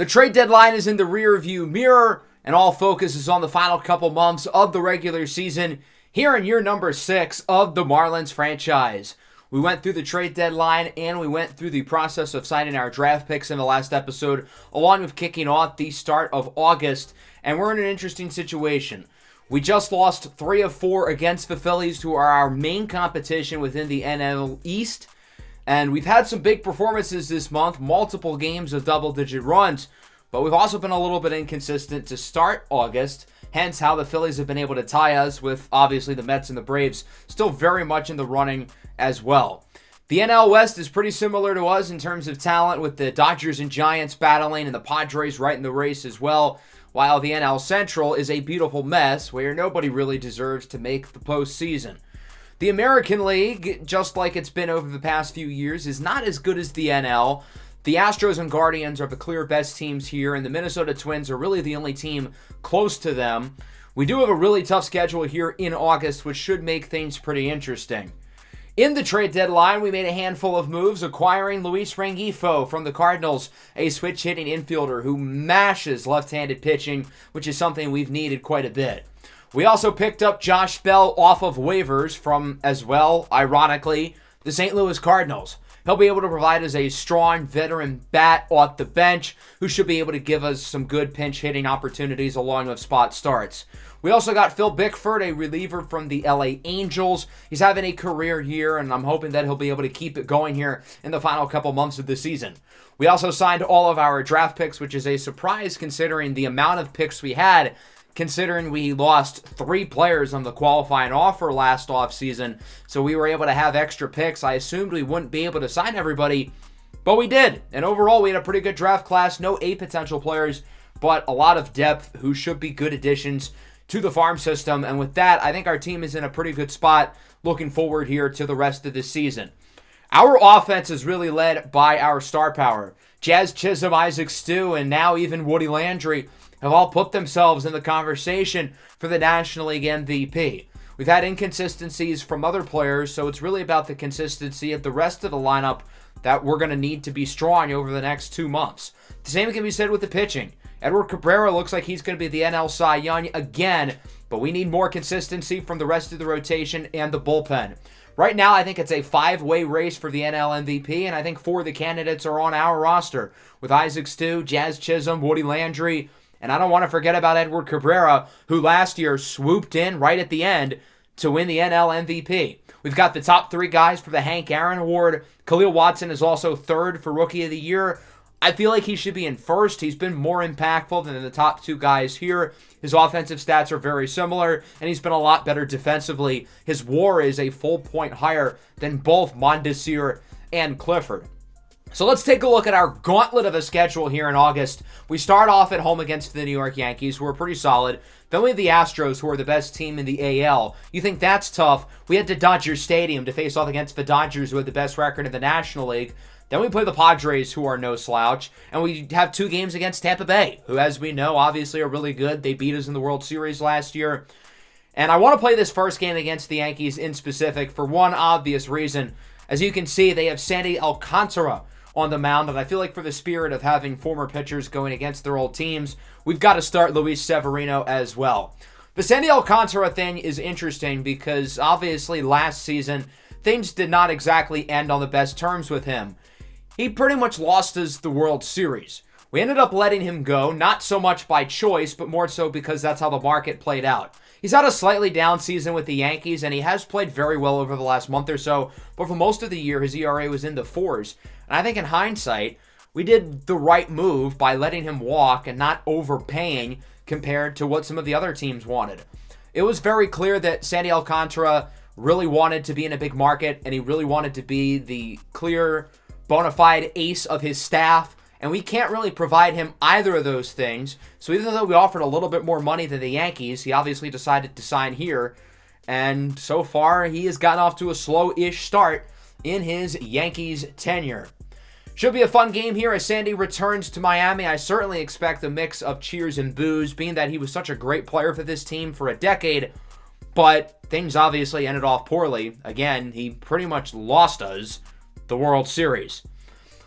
The trade deadline is in the rearview mirror, and all focus is on the final couple months of the regular season here in year number 6 of the Marlins franchise. We went through the trade deadline and we went through the process of signing our draft picks in the last episode, along with kicking off the start of August, and we're in an interesting situation. We just lost 3 of 4 against the Phillies, who are our main competition within the NL East. And we've had some big performances this month, multiple games of double-digit runs, but we've also been a little bit inconsistent to start August, hence how the Phillies have been able to tie us with, obviously, the Mets and the Braves still very much in the running as well. The NL West is pretty similar to us in terms of talent, with the Dodgers and Giants battling and the Padres right in the race as well, while the NL Central is a beautiful mess where nobody really deserves to make the postseason. The American League, just like it's been over the past few years, is not as good as the NL. The Astros and Guardians are the clear best teams here, and the Minnesota Twins are really the only team close to them. We do have a really tough schedule here in August, which should make things pretty interesting. In the trade deadline, we made a handful of moves, acquiring Luis Rengifo from the Cardinals, a switch-hitting infielder who mashes left-handed pitching, which is something we've needed quite a bit. We also picked up Josh Bell off of waivers from, as well, ironically, the St. Louis Cardinals. He'll be able to provide us a strong veteran bat off the bench who should be able to give us some good pinch-hitting opportunities along with spot starts. We also got Phil Bickford, a reliever from the LA Angels. He's having a career year, and I'm hoping that he'll be able to keep it going here in the final couple months of the season. We also signed all of our draft picks, which is a surprise considering the amount of picks we had, considering we lost 3 players on the qualifying offer last offseason, so we were able to have extra picks. I assumed we wouldn't be able to sign everybody, but we did. And overall, we had a pretty good draft class. No A potential players, but a lot of depth who should be good additions to the farm system. And with that, I think our team is in a pretty good spot looking forward here to the rest of the season. Our offense is really led by our star power. Jazz Chisholm, Isaac Stu, and now even Woody Landry have all put themselves in the conversation for the National League MVP. We've had inconsistencies from other players, so it's really about the consistency of the rest of the lineup that we're going to need to be strong over the next 2 months. The same can be said with the pitching. Edward Cabrera looks like he's going to be the NL Cy Young again, but we need more consistency from the rest of the rotation and the bullpen. Right now, I think it's a 5-way race for the NL MVP, and I think 4 of the candidates are on our roster, with Isaac Stu, Jazz Chisholm, Woody Landry, and I don't want to forget about Edward Cabrera, who last year swooped in right at the end to win the NL MVP. We've got the top 3 guys for the Hank Aaron Award. Khalil Watson is also 3rd for Rookie of the Year. I feel like he should be in 1st. He's been more impactful than the top 2 guys here. His offensive stats are very similar, and he's been a lot better defensively. His WAR is a full point higher than both Mondesir and Clifford. So let's take a look at our gauntlet of a schedule here in August. We start off at home against the New York Yankees, who are pretty solid. Then we have the Astros, who are the best team in the AL. You think that's tough. We head to Dodger Stadium to face off against the Dodgers, who have the best record in the National League. Then we play the Padres, who are no slouch. And we have 2 games against Tampa Bay, who, as we know, obviously are really good. They beat us in the World Series last year. And I want to play this first game against the Yankees in specific for one obvious reason. As you can see, they have Sandy Alcantara on the mound, and I feel like for the spirit of having former pitchers going against their old teams, we've got to start Luis Severino as well. The Sandy Alcantara thing is interesting because obviously last season, things did not exactly end on the best terms with him. He pretty much lost us the World Series. We ended up letting him go, not so much by choice, but more so because that's how the market played out. He's had a slightly down season with the Yankees, and he has played very well over the last month or so, but for most of the year, his ERA was in the 4s. And I think in hindsight, we did the right move by letting him walk and not overpaying compared to what some of the other teams wanted. It was very clear that Sandy Alcantara really wanted to be in a big market, and he really wanted to be the clear, bona fide ace of his staff, and we can't really provide him either of those things. So even though we offered a little bit more money than the Yankees, he obviously decided to sign here, and so far he has gotten off to a slow-ish start in his Yankees tenure. Should be a fun game here as Sandy returns to Miami. I certainly expect a mix of cheers and boos, being that he was such a great player for this team for a decade, but things obviously ended off poorly. Again, he pretty much lost us the World Series.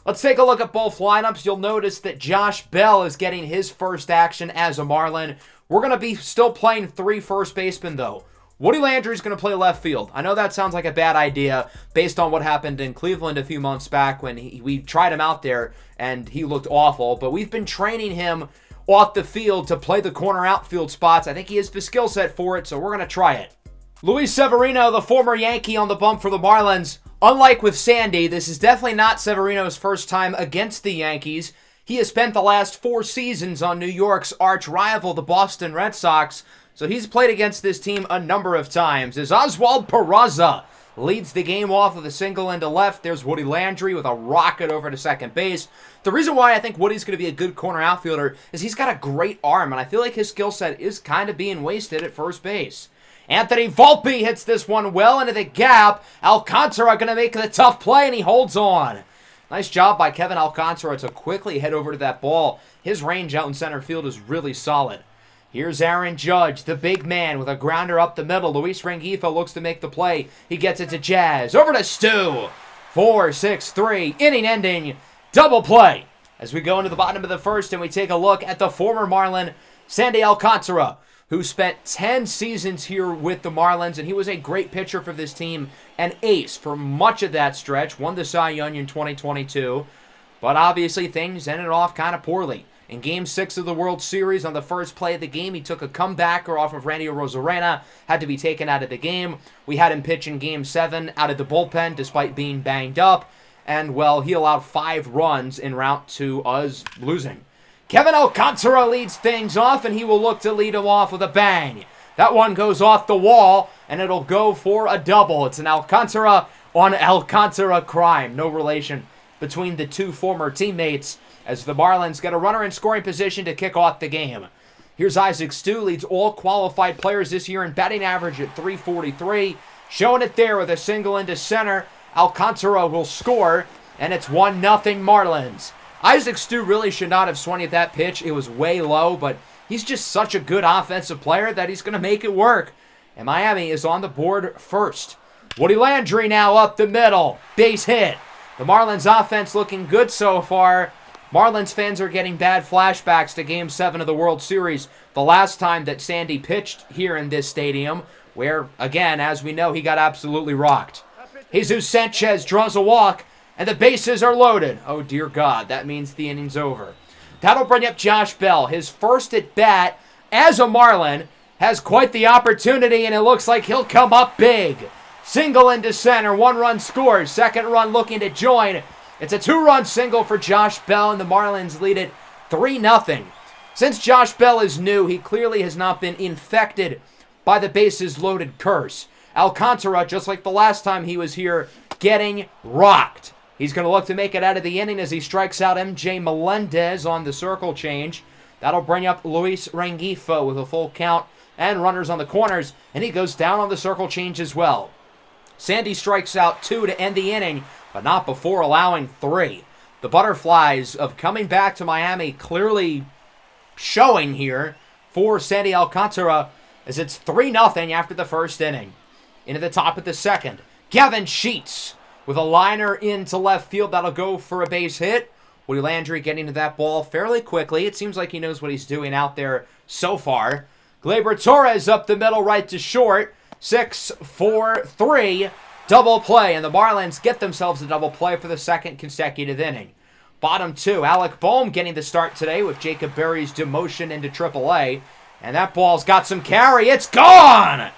Let's take a look at both lineups. You'll notice that Josh Bell is getting his first action as a Marlin. We're going to be still playing 3 first basemen, though. Woody Landry is going to play left field. I know that sounds like a bad idea based on what happened in Cleveland a few months back when we tried him out there and he looked awful. But we've been training him off the field to play the corner outfield spots. I think he has the skill set for it, so we're going to try it. Luis Severino, the former Yankee, on the bump for the Marlins. Unlike with Sandy, this is definitely not Severino's first time against the Yankees. He has spent the last 4 seasons on New York's arch rival, the Boston Red Sox, so he's played against this team a number of times. As Oswald Peraza leads the game off with a single into left, there's Woody Landry with a rocket over to second base. The reason why I think Woody's going to be a good corner outfielder is he's got a great arm, and I feel like his skill set is kind of being wasted at first base. Anthony Volpe hits this one well into the gap. Alcantara going to make the tough play, and he holds on. Nice job by Kevin Alcantara to quickly head over to that ball. His range out in center field is really solid. Here's Aaron Judge, the big man, with a grounder up the middle. Luis Rengifo looks to make the play. He gets it to Jazz. Over to Stu. 4-6-3, inning-ending double play. As we go into the bottom of the first and we take a look at the former Marlin, Sandy Alcantara, who spent 10 seasons here with the Marlins, and he was a great pitcher for this team, an ace for much of that stretch, won the Cy Young in 2022, but obviously things ended off kind of poorly. In Game 6 of the World Series, on the first play of the game, he took a comebacker off of Randy Arozarena, had to be taken out of the game. We had him pitch in Game 7 out of the bullpen despite being banged up, and, well, he allowed 5 runs en route to us losing. Kevin Alcantara leads things off, and he will look to lead him off with a bang. That one goes off the wall, and it'll go for a double. It's an Alcantara on Alcantara crime. No relation between the 2 former teammates as the Marlins get a runner in scoring position to kick off the game. Here's Isaac Stu, leads all qualified players this year in batting average at .343. Showing it there with a single into center. Alcantara will score, and it's 1-0 Marlins. Isaac Stu really should not have swung at that pitch. It was way low, but he's just such a good offensive player that he's going to make it work. And Miami is on the board first. Woody Landry now up the middle. Base hit. The Marlins offense looking good so far. Marlins fans are getting bad flashbacks to Game 7 of the World Series, the last time that Sandy pitched here in this stadium, where, again, as we know, he got absolutely rocked. Jesus Sanchez draws a walk, and the bases are loaded. Oh, dear God, that means the inning's over. That'll bring up Josh Bell. His first at-bat as a Marlin has quite the opportunity, and it looks like he'll come up big. Single into center, 1 run scores, 2nd run looking to join. It's a 2-run single for Josh Bell, and the Marlins lead it 3-0. Since Josh Bell is new, he clearly has not been infected by the bases-loaded curse. Alcantara, just like the last time he was here, getting rocked. He's going to look to make it out of the inning as he strikes out MJ Melendez on the circle change. That'll bring up Luis Rengifo with a full count and runners on the corners, and he goes down on the circle change as well. Sandy strikes out 2 to end the inning, but not before allowing 3. The Butterflies of coming back to Miami clearly showing here for Sandy Alcantara as it's 3-0 after the first inning. Into the top of the second, Gavin Sheets with a liner into left field. That'll go for a base hit. Woody Landry getting to that ball fairly quickly. It seems like he knows what he's doing out there so far. Gleyber Torres up the middle, right to short. 6-4-3. Double play, and the Marlins get themselves a double play for the 2nd consecutive inning. Bottom 2, Alec Bohm getting the start today with Jacob Berry's demotion into AAA. And that ball's got some carry. It's gone!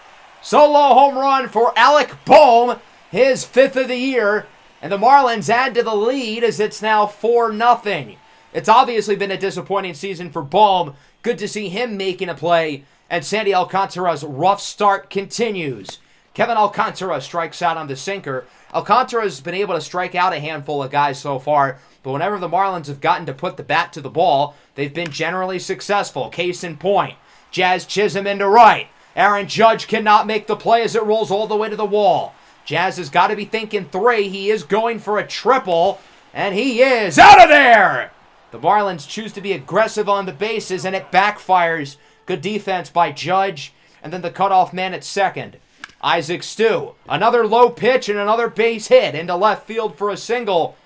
Solo home run for Alec Bohm, his 5th of the year. And the Marlins add to the lead as it's now 4-0. It's obviously been a disappointing season for Bohm. Good to see him making a play. And Sandy Alcantara's rough start continues. Kevin Alcantara strikes out on the sinker. Alcantara has been able to strike out a handful of guys so far, but whenever the Marlins have gotten to put the bat to the ball, they've been generally successful. Case in point, Jazz Chisholm into right. Aaron Judge cannot make the play as it rolls all the way to the wall. Jazz has got to be thinking 3. He is going for a triple, and he is out of there! The Marlins choose to be aggressive on the bases, and it backfires. Good defense by Judge, and then the cutoff man at second. Isaac Stu, another low pitch and another base hit into left field for a single.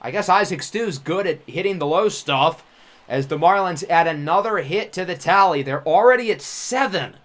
I guess Isaac Stew's good at hitting the low stuff as the Marlins add another hit to the tally. They're already at 7.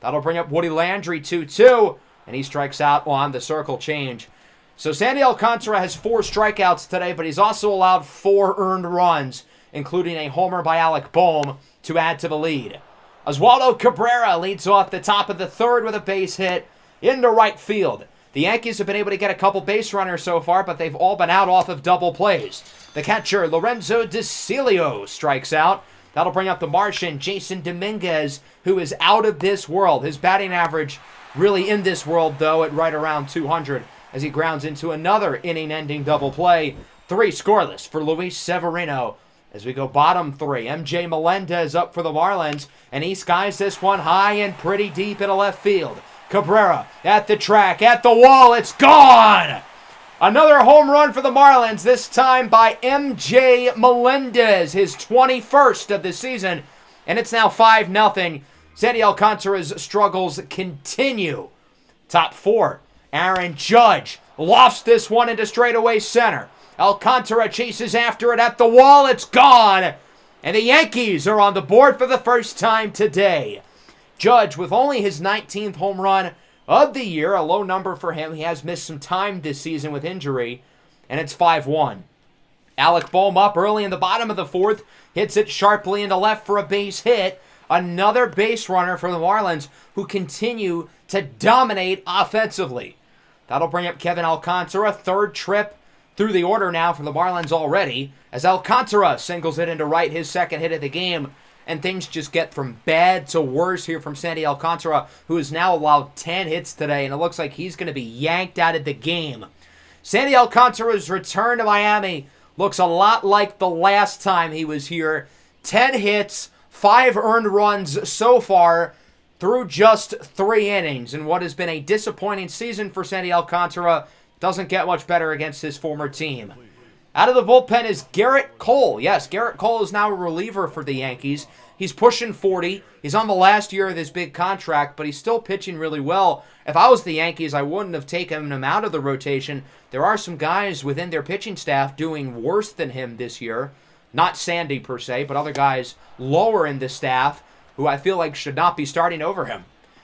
That'll bring up Woody Landry 2-2, and he strikes out on the circle change. So Sandy Alcantara has 4 strikeouts today, but he's also allowed 4 earned runs, including a homer by Alec Bohm to add to the lead. Oswaldo Cabrera leads off the top of the 3rd with a base hit into right field. The Yankees have been able to get a couple base runners so far, but they've all been out off of double plays. The catcher, Lorenzo DeCilio, strikes out. That'll bring up the Martian, Jason Dominguez, who is out of this world. His batting average really in this world, though, at right around 200 as he grounds into another inning-ending double play. 3 scoreless for Luis Severino. As we go bottom 3, MJ Melendez up for the Marlins, and he skies this one high and pretty deep into left field. Cabrera at the track, at the wall, it's gone! Another home run for the Marlins, this time by MJ Melendez, his 21st of the season, and it's now 5-0. Sandy Alcantara's struggles continue. Top 4, Aaron Judge lofts this one into straightaway center. Alcantara chases after it at the wall, it's gone! And the Yankees are on the board for the first time today. Judge, with only his 19th home run of the year, a low number for him. He has missed some time this season with injury, and it's 5-1. Alec Bohm up early in the bottom of the 4th, hits it sharply into left for a base hit. Another base runner for the Marlins, who continue to dominate offensively. That'll bring up Kevin Alcantara, 3rd trip through the order now for the Marlins already, as Alcantara singles it into right, his 2nd hit of the game. And things just get from bad to worse here from Sandy Alcantara, who has now allowed 10 hits today, and it looks like he's going to be yanked out of the game. Sandy Alcantara's return to Miami looks a lot like the last time he was here. 10 hits, 5 earned runs so far through just 3 innings. And what has been a disappointing season for Sandy Alcantara doesn't get much better against his former team. Out of the bullpen is Garrett Cole. Yes, Garrett Cole is now a reliever for the Yankees. He's pushing 40. He's on the last year of this big contract, but he's still pitching really well. If I was the Yankees, I wouldn't have taken him out of the rotation. There are some guys within their pitching staff doing worse than him this year. Not Sandy per se, but other guys lower in the staff who I feel like should not be starting over him.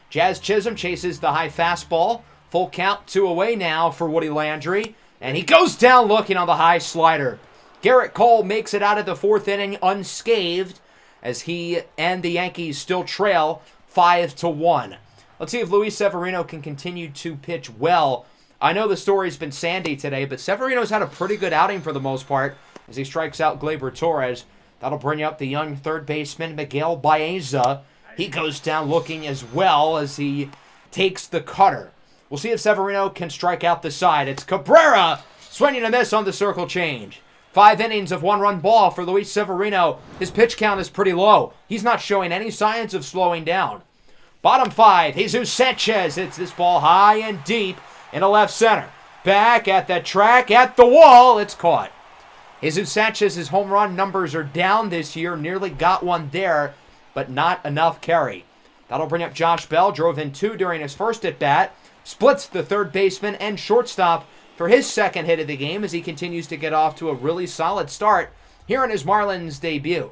Jazz Chisholm chases the high fastball. Full count, 2 away now for Woody Landry. And he goes down looking on the high slider. Garrett Cole makes it out of the 4th inning unscathed as he and the Yankees still trail 5-1. Let's see if Luis Severino can continue to pitch well. I know the story's been Sandy today, but Severino's had a pretty good outing for the most part as he strikes out Gleyber Torres. That'll bring up the young 3rd baseman Miguel Baeza. He goes down looking as well as he takes the cutter. We'll see if Severino can strike out the side. It's Cabrera swinging a miss on the circle change. 5 innings of 1-run ball for Luis Severino. His pitch count is pretty low. He's not showing any signs of slowing down. Bottom 5, Jesus Sanchez hits this ball high and deep into left center. Back at the track, at the wall, it's caught. Jesus Sanchez's home run numbers are down this year. Nearly got one there, but not enough carry. That'll bring up Josh Bell. Drove in 2 during his first at-bat. Splits the 3rd baseman and shortstop for his 2nd hit of the game as he continues to get off to a really solid start here in his Marlins debut.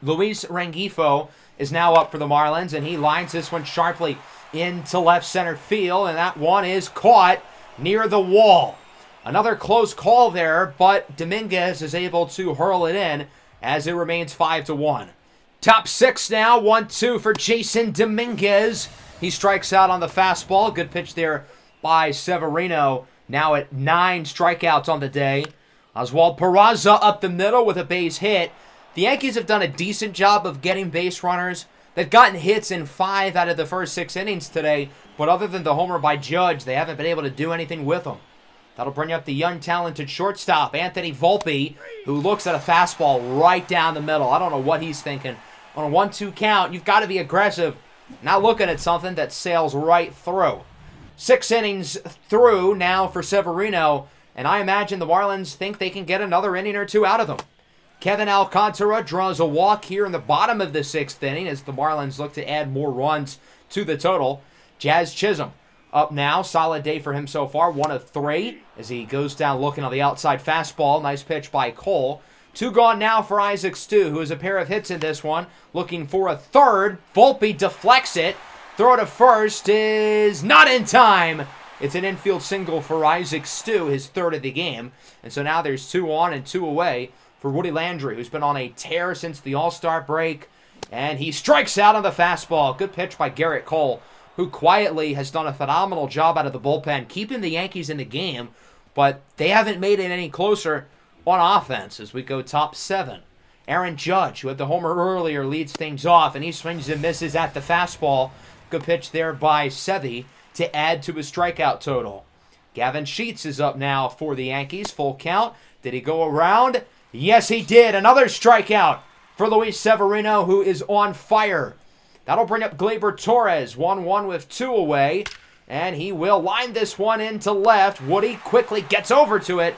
Luis Rengifo is now up for the Marlins, and he lines this one sharply into left center field, and that one is caught near the wall. Another close call there, but Dominguez is able to hurl it in as it remains 5-1. Top 6 now, 1-2 for Jason Dominguez. He strikes out on the fastball. Good pitch there by Severino. Now at 9 strikeouts on the day. Oswald Peraza up the middle with a base hit. The Yankees have done a decent job of getting base runners. They've gotten hits in 5 out of the first 6 innings today, but other than the homer by Judge, they haven't been able to do anything with them. That'll bring up the young, talented shortstop, Anthony Volpe, who looks at a fastball right down the middle. I don't know what he's thinking. On a 1-2 count, you've got to be aggressive. Not looking at something that sails right through. 6 innings through now for Severino, and I imagine the Marlins think they can get another inning or 2 out of them. Kevin Alcantara draws a walk here in the bottom of the 6th inning as the Marlins look to add more runs to the total. Jazz Chisholm up now. Solid day for him so far. 1 of 3 as he goes down looking on the outside fastball. Nice pitch by Cole. 2 gone now for Isaac Stu, who has a pair of hits in this one. Looking for a third. Volpe deflects it. Throw to first is not in time. It's an infield single for Isaac Stu, his 3rd of the game. And so now there's 2 on and 2 away for Woody Landry, who's been on a tear since the All-Star break. And he strikes out on the fastball. Good pitch by Garrett Cole, who quietly has done a phenomenal job out of the bullpen, keeping the Yankees in the game. But they haven't made it any closer on offense as we go top 7. Aaron Judge, who had the homer earlier, leads things off, and he swings and misses at the fastball. Good pitch there by Sevy to add to his strikeout total. Gavin Sheets is up now for the Yankees. Full count. Did he go around? Yes, he did. Another strikeout for Luis Severino, who is on fire. That'll bring up Gleyber Torres, 1-1 with 2 away. And he will line this one into left. Woody quickly gets over to it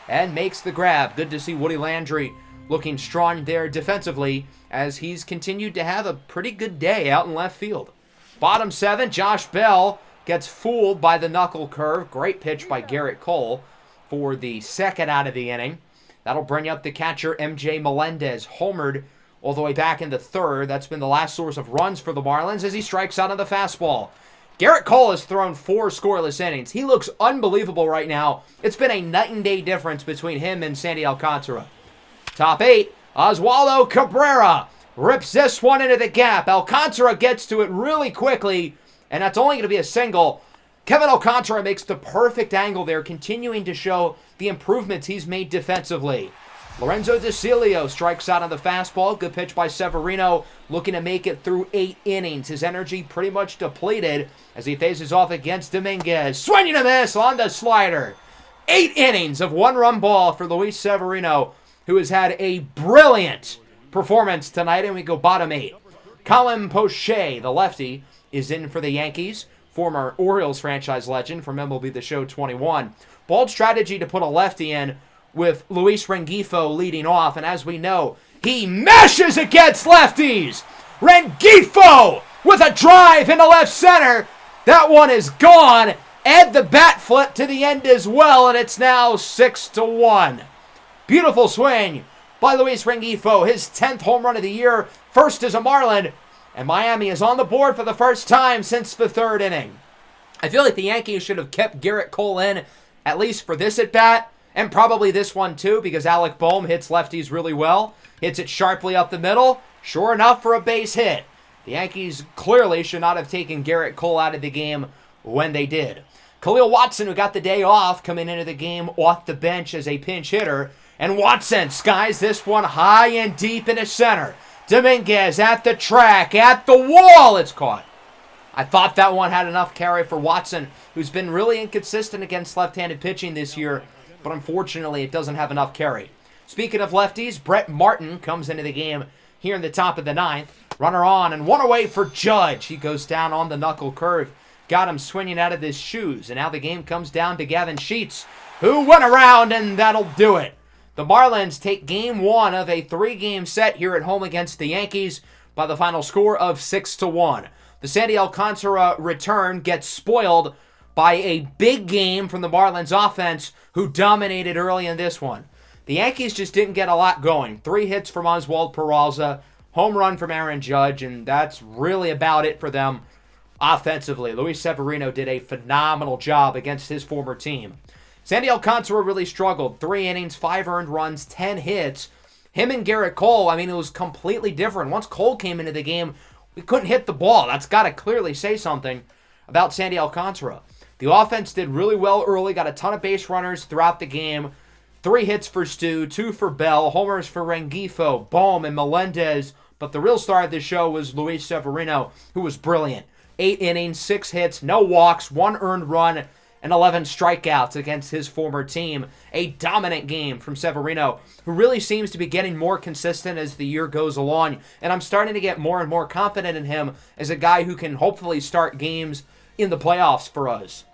and makes the grab. Good to see Woody Landry looking strong there defensively as he's continued to have a pretty good day out in left field. Bottom 7, Josh Bell gets fooled by the knuckle curve. Great pitch by Garrett Cole for the 2nd out of the inning. That'll bring up the catcher, MJ Melendez, homered all the way back in the 3rd. That's been the last source of runs for the Marlins as he strikes out on the fastball. Garrett Cole has thrown 4 scoreless innings. He looks unbelievable right now. It's been a night and day difference between him and Sandy Alcantara. Top 8, Oswaldo Cabrera rips this one into the gap. Alcantara gets to it really quickly, and that's only going to be a single. Kevin Alcantara makes the perfect angle there, continuing to show the improvements he's made defensively. Lorenzo DeCilio strikes out on the fastball. Good pitch by Severino, looking to make it through 8 innings. His energy pretty much depleted as he faces off against Dominguez. Swinging a miss on the slider. 8 innings of 1-run ball for Luis Severino, who has had a brilliant performance tonight, and we go bottom 8. Colin Poche, the lefty, is in for the Yankees. Former Orioles franchise legend from MLB The Show 21. Bold strategy to put a lefty in with Luis Rengifo leading off, and as we know, he mashes against lefties. Rengifo with a drive into left center. That one is gone. Add the bat flip to the end as well, and it's now 6-1. Beautiful swing by Luis Rengifo, his 10th home run of the year, first as a Marlin, and Miami is on the board for the first time since the 3rd inning. I feel like the Yankees should have kept Garrett Cole in, at least for this at-bat, and probably this one too, because Alec Boehm hits lefties really well, hits it sharply up the middle, sure enough for a base hit. The Yankees clearly should not have taken Garrett Cole out of the game when they did. Khalil Watson, who got the day off, coming into the game off the bench as a pinch hitter, and Watson skies this one high and deep into center. Dominguez at the track, at the wall, it's caught. I thought that one had enough carry for Watson, who's been really inconsistent against left-handed pitching this year, but unfortunately it doesn't have enough carry. Speaking of lefties, Brett Martin comes into the game here in the top of the 9th. Runner on and 1 away for Judge. He goes down on the knuckle curve. Got him swinging out of his shoes. And now the game comes down to Gavin Sheets, who went around, and that'll do it. The Marlins take game 1 of a 3-game set here at home against the Yankees by the final score of 6-1. The Sandy Alcantara return gets spoiled by a big game from the Marlins offense, who dominated early in this one. The Yankees just didn't get a lot going. 3 hits from Oswald Peraza, home run from Aaron Judge, and that's really about it for them offensively. Luis Severino did a phenomenal job against his former team. Sandy Alcantara really struggled. 3 innings, 5 earned runs, 10 hits. Him and Garrett Cole, it was completely different. Once Cole came into the game, we couldn't hit the ball. That's got to clearly say something about Sandy Alcantara. The offense did really well early, got a ton of base runners throughout the game. 3 hits for Stu, 2 for Bell, homers for Rengifo, Boehm, and Melendez. But the real star of the show was Luis Severino, who was brilliant. 8 innings, 6 hits, no walks, 1 earned run, and 11 strikeouts against his former team. A dominant game from Severino, who really seems to be getting more consistent as the year goes along. And I'm starting to get more and more confident in him as a guy who can hopefully start games in the playoffs for us.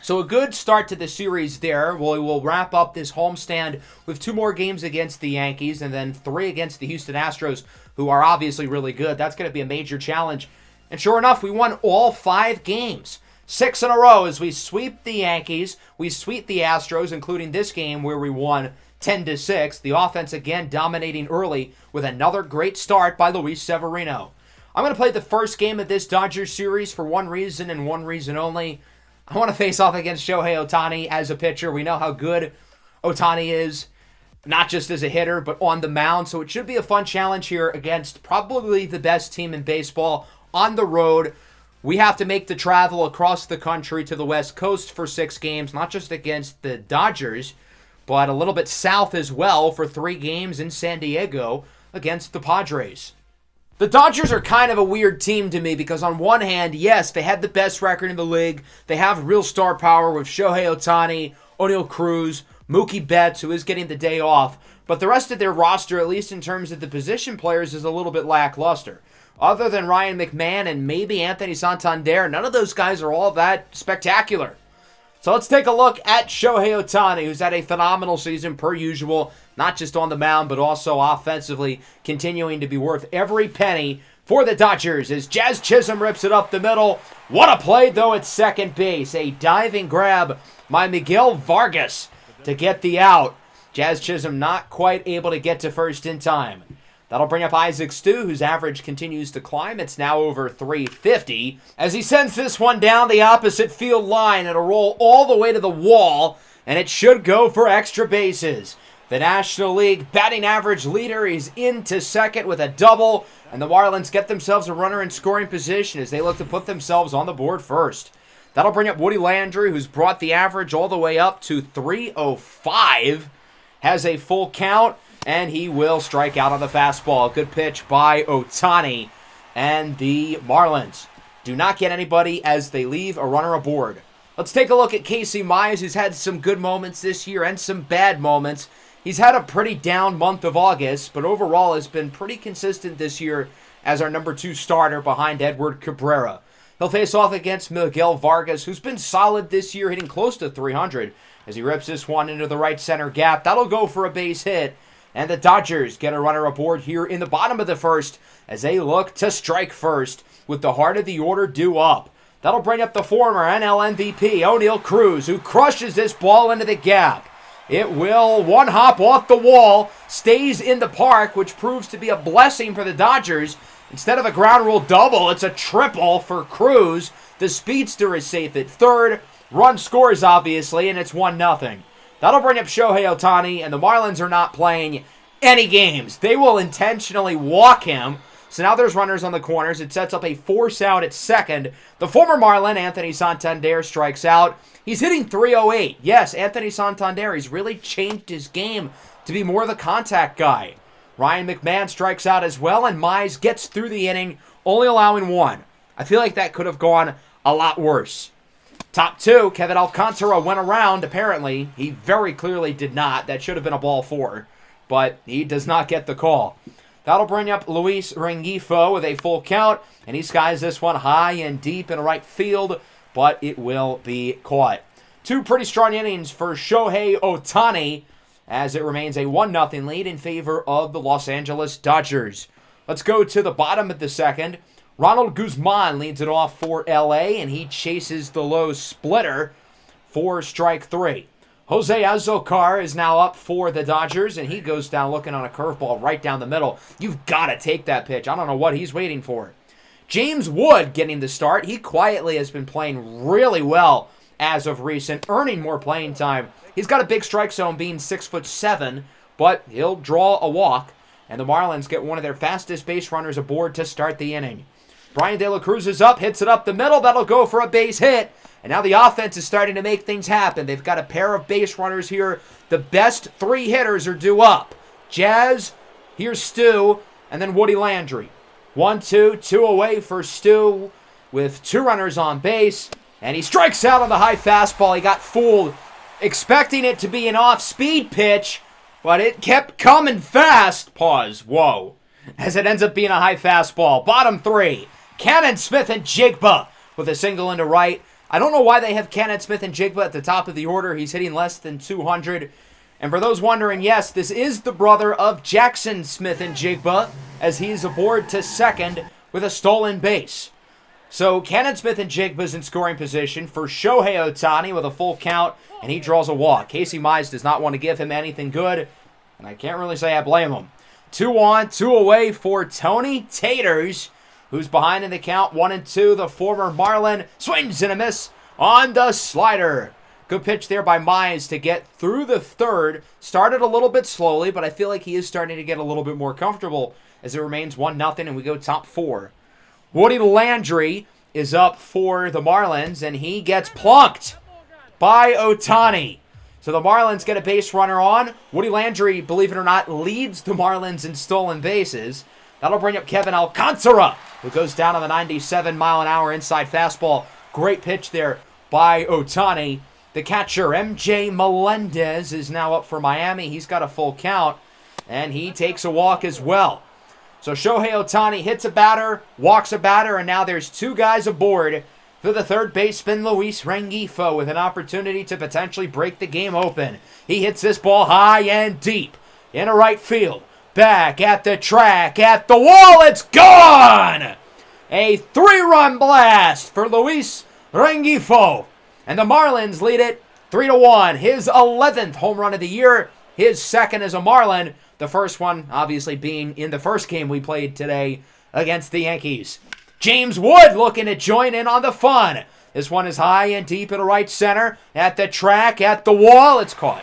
So a good start to the series there. We will wrap up this homestand with 2 more games against the Yankees and then 3 against the Houston Astros, who are obviously really good. That's going to be a major challenge. And sure enough, we won all 5 games. 6 in a row as we sweep the Yankees, we sweep the Astros, including this game where we won 10-6. The offense again dominating early with another great start by Luis Severino. I'm going to play the first game of this Dodgers series for one reason and one reason only. I want to face off against Shohei Ohtani as a pitcher. We know how good Ohtani is, not just as a hitter, but on the mound. So it should be a fun challenge here against probably the best team in baseball on the road. We have to make the travel across the country to the West Coast for 6 games, not just against the Dodgers, but a little bit south as well for 3 games in San Diego against the Padres. The Dodgers are kind of a weird team to me because on one hand, yes, they had the best record in the league. They have real star power with Shohei Ohtani, O'Neal Cruz, Mookie Betts, who is getting the day off. But the rest of their roster, at least in terms of the position players, is a little bit lackluster. Other than Ryan McMahon and maybe Anthony Santander, none of those guys are all that spectacular. So let's take a look at Shohei Ohtani, who's had a phenomenal season per usual, not just on the mound, but also offensively, continuing to be worth every penny for the Dodgers as Jazz Chisholm rips it up the middle. What a play, though, at second base. A diving grab by Miguel Vargas to get the out. Jazz Chisholm not quite able to get to first in time. That'll bring up Isaac Stu, whose average continues to climb. It's now over 350. As he sends this one down the opposite field line, it'll roll all the way to the wall, and it should go for extra bases. The National League batting average leader is into second with a double, and the Marlins get themselves a runner in scoring position as they look to put themselves on the board first. That'll bring up Woody Landry, who's brought the average all the way up to 305. Has a full count, and he will strike out on the fastball. Good pitch by Ohtani, and the Marlins do not get anybody as they leave a runner aboard. Let's take a look at Casey Mize, who's had some good moments this year and some bad moments. He's had a pretty down month of August, but overall has been pretty consistent this year as our number 2 starter behind Edward Cabrera. He'll face off against Miguel Vargas, who's been solid this year, hitting close to 300 as he rips this one into the right center gap. That'll go for a base hit, and the Dodgers get a runner aboard here in the bottom of the first as they look to strike first with the heart of the order due up. That'll bring up the former NL MVP, O'Neal Cruz, who crushes this ball into the gap. It will one hop off the wall, stays in the park, which proves to be a blessing for the Dodgers. Instead of a ground rule double, it's a triple for Cruz. The speedster is safe at third. Run scores, obviously, and it's 1-0. That'll bring up Shohei Ohtani, and the Marlins are not playing any games. They will intentionally walk him. So now there's runners on the corners. It sets up a force out at second. The former Marlin, Anthony Santander, strikes out. He's hitting 308. Yes, Anthony Santander, he's really changed his game to be more of the contact guy. Ryan McMahon strikes out as well, and Mize gets through the inning, only allowing 1. I feel like that could have gone a lot worse. Top 2, Kevin Alcantara went around, apparently. He very clearly did not. That should have been a ball 4, but he does not get the call. That'll bring up Luis Rengifo with a full count, and he skies this one high and deep in right field, but it will be caught. 2 pretty strong innings for Shohei Ohtani as it remains a 1-0 lead in favor of the Los Angeles Dodgers. Let's go to the bottom of the second. Ronald Guzman leads it off for LA, and he chases the low splitter for strike 3. Jose Azocar is now up for the Dodgers, and he goes down looking on a curveball right down the middle. You've got to take that pitch. I don't know what he's waiting for. James Wood getting the start. He quietly has been playing really well as of recent, earning more playing time. He's got a big strike zone being 6'7", but he'll draw a walk, and the Marlins get one of their fastest base runners aboard to start the inning. Brian De La Cruz is up, hits it up the middle. That'll go for a base hit. And now the offense is starting to make things happen. They've got a pair of base runners here. The best 3 hitters are due up. Jazz, here's Stu, and then Woody Landry. 1-2, 2 away for Stu with 2 runners on base. And he strikes out on the high fastball. He got fooled, expecting it to be an off-speed pitch, but it kept coming fast. Pause. Whoa. As it ends up being a high fastball. Bottom 3. Cannon, Smith, and Jigba with a single into right. I don't know why they have Cannon, Smith, and Jigba at the top of the order. He's hitting less than 200. And for those wondering, yes, this is the brother of Jackson Smith and Jigba as he's aboard to second with a stolen base. So Cannon Smith-Njigba's in scoring position for Shohei Ohtani with a full count, and he draws a walk. Casey Mize does not want to give him anything good, and I can't really say I blame him. 2 on, 2 away for Tony Taters, who's behind in the count, 1-2. The former Marlin swings and a miss on the slider. Good pitch there by Mize to get through the third. Started a little bit slowly, but I feel like he is starting to get a little bit more comfortable as it remains 1-0 and we go top 4. Woody Landry is up for the Marlins, and he gets plunked by Ohtani. So the Marlins get a base runner on. Woody Landry, believe it or not, leads the Marlins in stolen bases. That'll bring up Kevin Alcantara, who goes down on the 97-mile-an-hour inside fastball. Great pitch there by Ohtani. The catcher, MJ Melendez, is now up for Miami. He's got a full count, and he takes a walk as well. So Shohei Ohtani hits a batter, walks a batter, and now there's 2 guys aboard for the third baseman, Luis Rengifo, with an opportunity to potentially break the game open. He hits this ball high and deep into right field. Back at the track, at the wall, it's gone! A 3-run blast for Luis Rengifo. And the Marlins lead it 3-1. His 11th home run of the year, his second as a Marlin. The first one, obviously, being in the first game we played today against the Yankees. James Wood looking to join in on the fun. This one is high and deep in right center. At the track, at the wall, it's caught.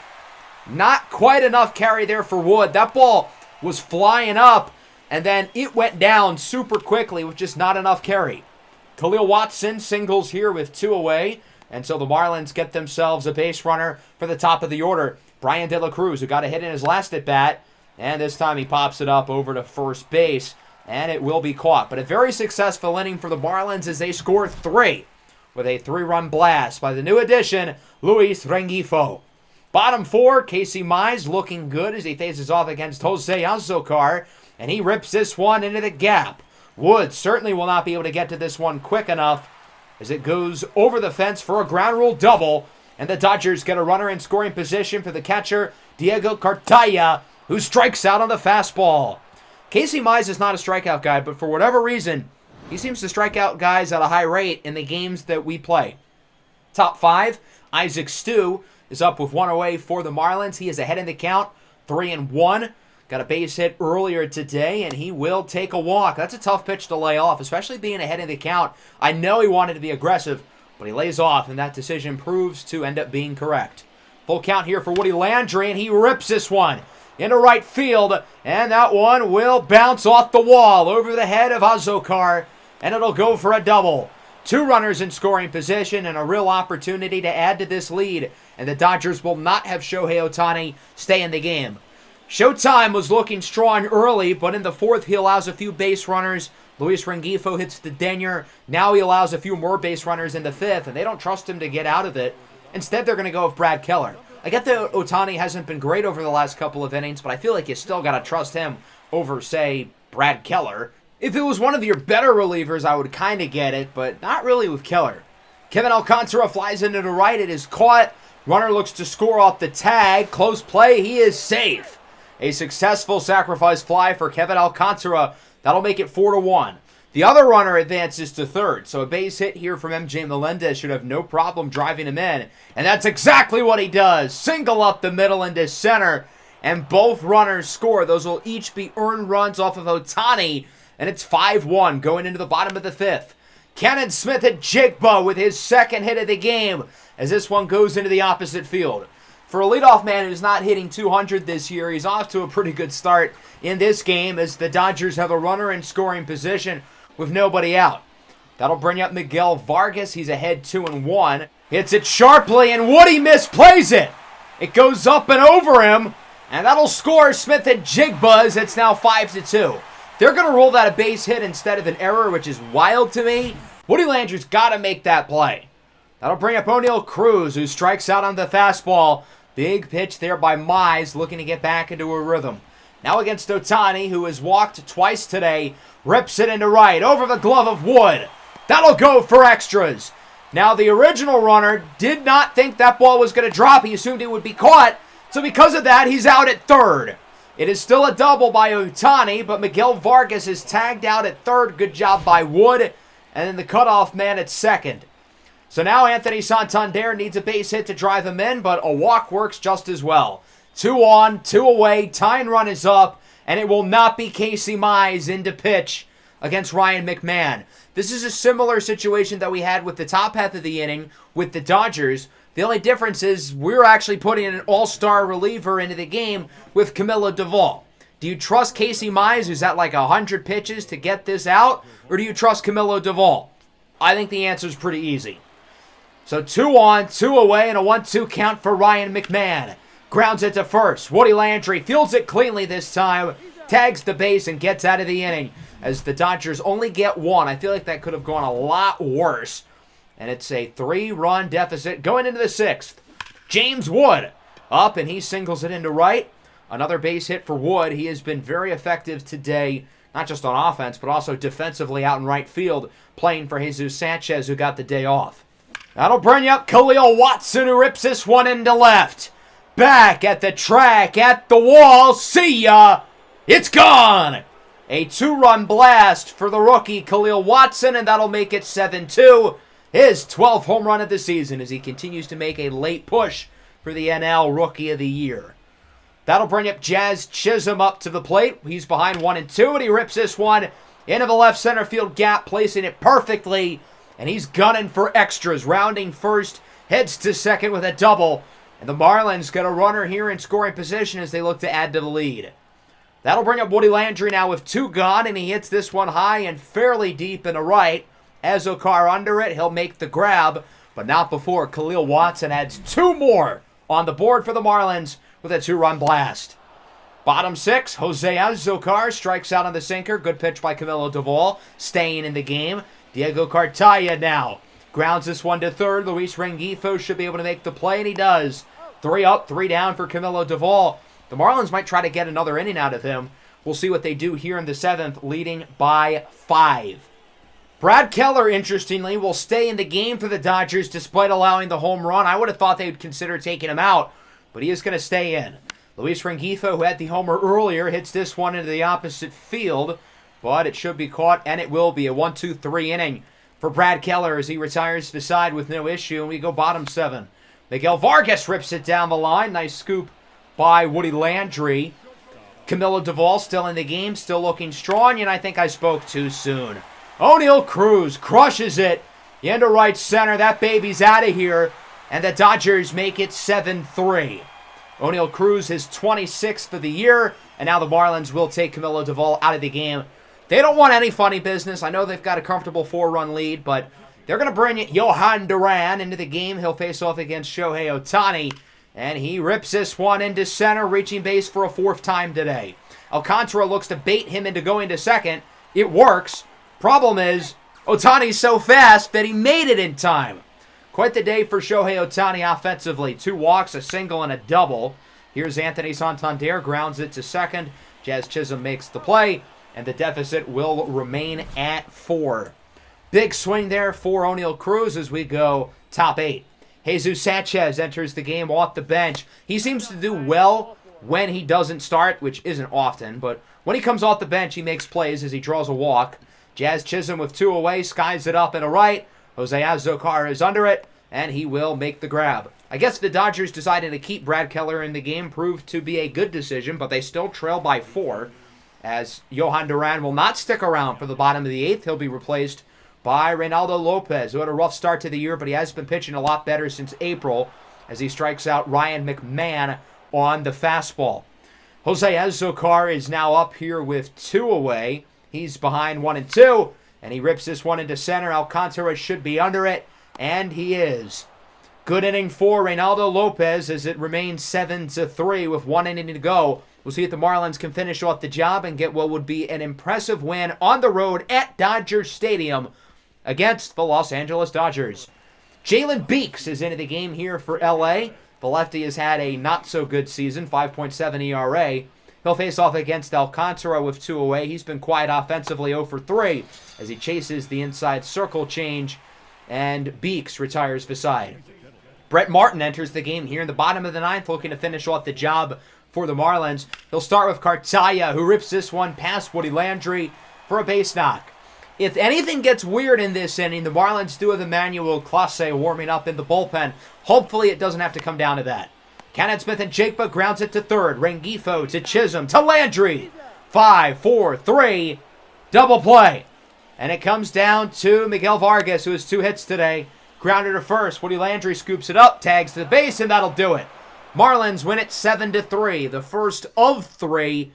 Not quite enough carry there for Wood. That ball was flying up, and then it went down super quickly with just not enough carry. Khalil Watson singles here with 2 away, and so the Marlins get themselves a base runner for the top of the order. Brian De La Cruz, who got a hit in his last at-bat, and this time he pops it up over to first base, and it will be caught. But a very successful inning for the Marlins as they score 3 with a 3-run blast by the new addition, Luis Rengifo. Bottom 4, Casey Mize looking good as he faces off against Jose Azocar, and he rips this one into the gap. Wood certainly will not be able to get to this one quick enough as it goes over the fence for a ground rule double, and the Dodgers get a runner in scoring position for the catcher, Diego Cartaya, who strikes out on the fastball. Casey Mize is not a strikeout guy, but for whatever reason, he seems to strike out guys at a high rate in the games that we play. Top 5, Isaac Stu is up with 1 away for the Marlins. He is ahead in the count, 3-1. Got a base hit earlier today, and he will take a walk. That's a tough pitch to lay off, especially being ahead in the count. I know he wanted to be aggressive, but he lays off, and that decision proves to end up being correct. Full count here for Woody Landry, and he rips this one into right field, and that one will bounce off the wall over the head of Azocar, and it'll go for a double. 2 runners in scoring position and a real opportunity to add to this lead, and the Dodgers will not have Shohei Ohtani stay in the game. Showtime was looking strong early, but in the 4th he allows a few base runners. Luis Rengifo hits the dinger. Now he allows a few more base runners in the 5th, and they don't trust him to get out of it. Instead, they're going to go with Brad Keller. I get that Ohtani hasn't been great over the last couple of innings, but I feel like you still got to trust him over, say, Brad Keller. If it was one of your better relievers, I would kind of get it, but not really with Keller. Kevin Alcantara flies into the right. It is caught. Runner looks to score off the tag. Close play. He is safe. A successful sacrifice fly for Kevin Alcantara. That'll make it 4-1. The other runner advances to third, so a base hit here from MJ Melendez should have no problem driving him in. And that's exactly what he does. Single up the middle into center, and both runners score. Those will each be earned runs off of Ohtani, and it's 5-1 going into the bottom of the 5th. Cannon Smith-Njigba with his second hit of the game as this one goes into the opposite field. For a leadoff man who's not hitting 200 this year, he's off to a pretty good start in this game as the Dodgers have a runner in scoring position with nobody out. That'll bring up Miguel Vargas. He's ahead 2-1. Hits it sharply, and Woody misplays it. It goes up and over him, and that'll score Smith-Njigba as it's now 5-2. They're going to rule that a base hit instead of an error, which is wild to me. Woody Landry's got to make that play. That'll bring up O'Neal Cruz, who strikes out on the fastball. Big pitch there by Mize, looking to get back into a rhythm. Now against Ohtani, who has walked twice today, rips it into right, over the glove of Wood. That'll go for extras. Now the original runner did not think that ball was going to drop. He assumed it would be caught. So because of that, he's out at third. It is still a double by Ohtani, but Miguel Vargas is tagged out at third. Good job by Wood. and then the cutoff man at second. So now Anthony Santander needs a base hit to drive him in, but a walk works just as well. 2 on, 2 away, tying run is up, and it will not be Casey Mize in to pitch against Ryan McMahon. This is a similar situation that we had with the top half of the inning with the Dodgers. The only difference is we're actually putting an all-star reliever into the game with Camilo Doval. Do you trust Casey Mize, who's at like 100 pitches, to get this out? Or do you trust Camilo Doval? I think the answer is pretty easy. So 2 on, 2 away, and a 1-2 count for Ryan McMahon. Grounds it to first. Woody Landry fields it cleanly this time, tags the base, and gets out of the inning as the Dodgers only get 1. I feel like that could have gone a lot worse. And it's a 3-run deficit going into the 6th. James Wood up, and he singles it into right. Another base hit for Wood. He has been very effective today, not just on offense, but also defensively out in right field, playing for Jesus Sanchez, who got the day off. That'll bring up Khalil Watson, who rips this one into left. Back at the track, at the wall. See ya! It's gone! A 2-run blast for the rookie Khalil Watson, and that'll make it 7-2. His 12th home run of the season as he continues to make a late push for the NL Rookie of the Year. That'll bring up Jazz Chisholm up to the plate. He's behind 1-2, and he rips this one into the left center field gap, placing it perfectly. And he's gunning for extras, rounding first, heads to second with a double. And the Marlins get a runner here in scoring position as they look to add to the lead. That'll bring up Woody Landry now with 2 gone, and he hits this one high and fairly deep in the right. Azokar under it, he'll make the grab, but not before Khalil Watson adds 2 more on the board for the Marlins with a 2-run blast. Bottom 6, Jose Azokar strikes out on the sinker. Good pitch by Camilo Doval, staying in the game. Diego Cartaya now grounds this one to third. Luis Rengifo should be able to make the play, and he does. 3 up, 3 down for Camilo Doval. The Marlins might try to get another inning out of him. We'll see what they do here in the 7th, leading by 5. Brad Keller, interestingly, will stay in the game for the Dodgers despite allowing the home run. I would have thought they would consider taking him out, but he is going to stay in. Luis Rengifo, who had the homer earlier, hits this one into the opposite field, but it should be caught, and it will be a 1-2-3 inning for Brad Keller as he retires to the side with no issue, and we go bottom 7. Miguel Vargas rips it down the line. Nice scoop by Woody Landry. Camilo Doval still in the game, still looking strong, and I think I spoke too soon. O'Neal Cruz crushes it into right center. That baby's out of here, and the Dodgers make it 7-3. O'Neal Cruz, his 26th for the year, and now the Marlins will take Camilo Doval out of the game. They don't want any funny business. I know they've got a comfortable 4-run lead, but they're going to bring Yohan Duran into the game. He'll face off against Shohei Ohtani, and he rips this one into center, reaching base for a 4th time today. Alcantara looks to bait him into going to second. It works. Problem is, Ohtani's so fast that he made it in time. Quite the day for Shohei Ohtani offensively. 2 walks, a single, and a double. Here's Anthony Santander, grounds it to second. Jazz Chisholm makes the play, and the deficit will remain at 4. Big swing there for O'Neal Cruz as we go top 8. Jesus Sanchez enters the game off the bench. He seems to do well when he doesn't start, which isn't often, but when he comes off the bench, he makes plays as he draws a walk. Jazz Chisholm with 2 away, skies it up and a right. Jose Azokar is under it, and he will make the grab. I guess the Dodgers decided to keep Brad Keller in the game proved to be a good decision, but they still trail by 4, as Yohan Duran will not stick around for the bottom of the 8th. He'll be replaced by Reynaldo Lopez, who had a rough start to the year, but he has been pitching a lot better since April as he strikes out Ryan McMahon on the fastball. Jose Azokar is now up here with 2 away. He's behind 1-2, and he rips this one into center. Alcantara should be under it, and he is. Good inning for Reynaldo Lopez as it remains 7-3 with 1 inning to go. We'll see if the Marlins can finish off the job and get what would be an impressive win on the road at Dodger Stadium against the Los Angeles Dodgers. Jalen Beeks is into the game here for L.A. The lefty has had a not-so-good season, 5.7 ERA. He'll face off against Alcantara with 2 away. He's been quiet offensively 0 for 3 as he chases the inside circle change, and Beeks retires beside. Brett Martin enters the game here in the bottom of the 9th, looking to finish off the job for the Marlins. He'll start with Cartaya, who rips this one past Woody Landry for a base knock. If anything gets weird in this inning, the Marlins do have Emmanuel Clase warming up in the bullpen. Hopefully it doesn't have to come down to that. Cannon Smith and Jigba grounds it to third. Rengifo to Chisholm to Landry. 5, 4, 3, double play. And it comes down to Miguel Vargas, who has 2 hits today. Grounded to first. Woody Landry scoops it up, tags to the base, and that'll do it. Marlins win it 7-3, the first of 3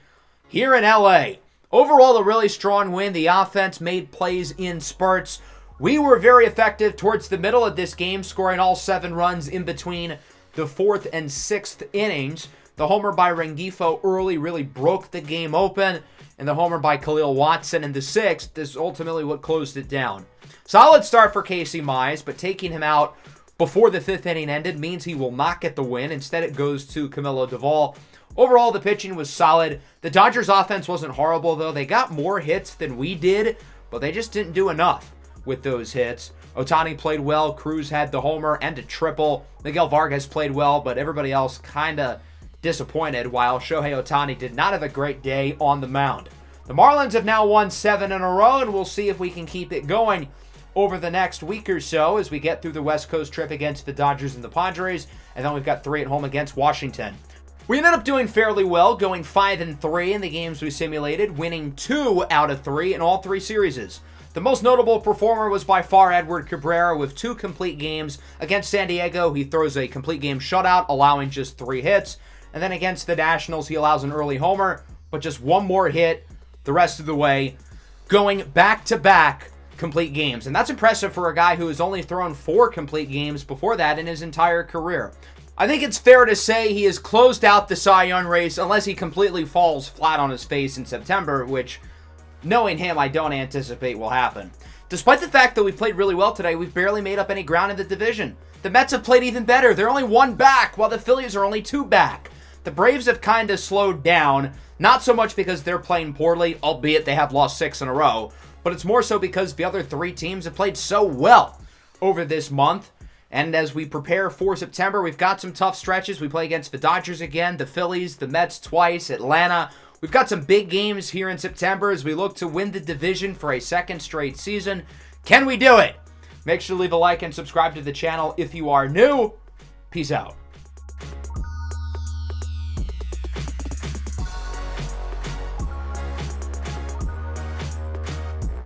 here in LA. Overall, a really strong win. The offense made plays in spurts. We were very effective towards the middle of this game, scoring all 7 runs in between the 4th and 6th innings. The homer by Rengifo early really broke the game open, and the homer by Khalil Watson in the 6th is ultimately what closed it down. Solid start for Casey Mize, but taking him out before the 5th inning ended means he will not get the win. Instead, it goes to Camilo Doval. Overall, the pitching was solid. The Dodgers' offense wasn't horrible, though. They got more hits than we did, but they just didn't do enough with those hits. Ohtani played well. Cruz had the homer and a triple. Miguel Vargas played well, but everybody else kind of disappointed, while Shohei Ohtani did not have a great day on the mound. The Marlins have now won 7 in a row, and we'll see if we can keep it going over the next week or so as we get through the West Coast trip against the Dodgers and the Padres, and then we've got 3 at home against Washington. We ended up doing fairly well, going 5-3 in the games we simulated, winning 2 out of 3 in all 3 series. The most notable performer was by far Edward Cabrera with 2 complete games. Against San Diego, he throws a complete game shutout, allowing just 3 hits. And then against the Nationals, he allows an early homer, but just 1 more hit the rest of the way, going back-to-back complete games. And that's impressive for a guy who has only thrown 4 complete games before that in his entire career. I think it's fair to say he has closed out the Cy Young race unless he completely falls flat on his face in September, which, knowing him, I don't anticipate will happen. Despite the fact that we played really well today, we've barely made up any ground in the division. The Mets have played even better. They're only 1 back, while the Phillies are only 2 back. The Braves have kind of slowed down, not so much because they're playing poorly, albeit they have lost 6 in a row, but it's more so because the other 3 teams have played so well over this month. And as we prepare for September, we've got some tough stretches. We play against the Dodgers again, the Phillies, the Mets twice, Atlanta. We've got some big games here in September as we look to win the division for a 2nd straight season. Can we do it? Make sure to leave a like and subscribe to the channel if you are new. Peace out.